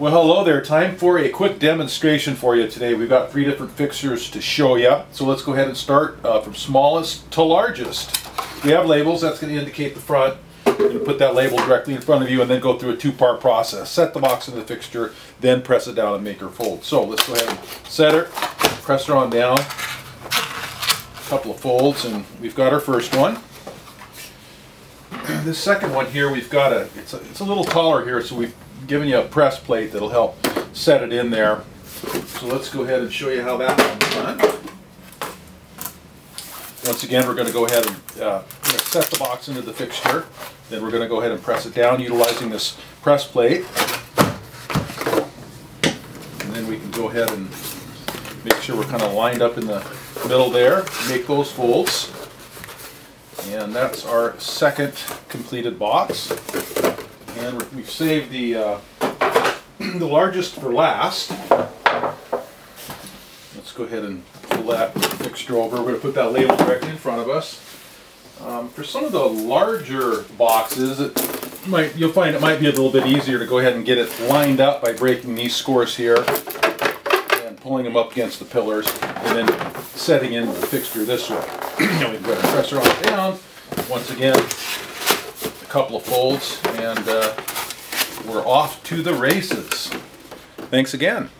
Well, hello there. Time for a quick demonstration for you today. We've got 3 different fixtures to show you. So let's go ahead and start from smallest to largest. We have labels. That's going to indicate the front. You're going to put that label directly in front of you and then go through a 2-part process. Set the box into the fixture, then press it down and make her fold. So let's go ahead and set her, press her on down, a couple of folds, and we've got our first one. This second one here, we've got it's a little taller here, so we've given you a press plate that'll help set it in there. So let's go ahead and show you how that one's done. Once again, we're going to go ahead and set the box into the fixture. Then we're going to go ahead and press it down utilizing this press plate. And then we can go ahead and make sure we're kind of lined up in the middle there. Make those folds. And that's our second completed box. And we've saved the largest for last. Let's go ahead and pull that fixture over. We're going to put that label directly in front of us. For some of the larger boxes, you'll find it might be a little bit easier to go ahead and get it lined up by breaking these scores here and pulling them up against the pillars and then setting in the fixture this way. We can go ahead and press her on down. Once again, a couple of folds, and we're off to the races. Thanks again.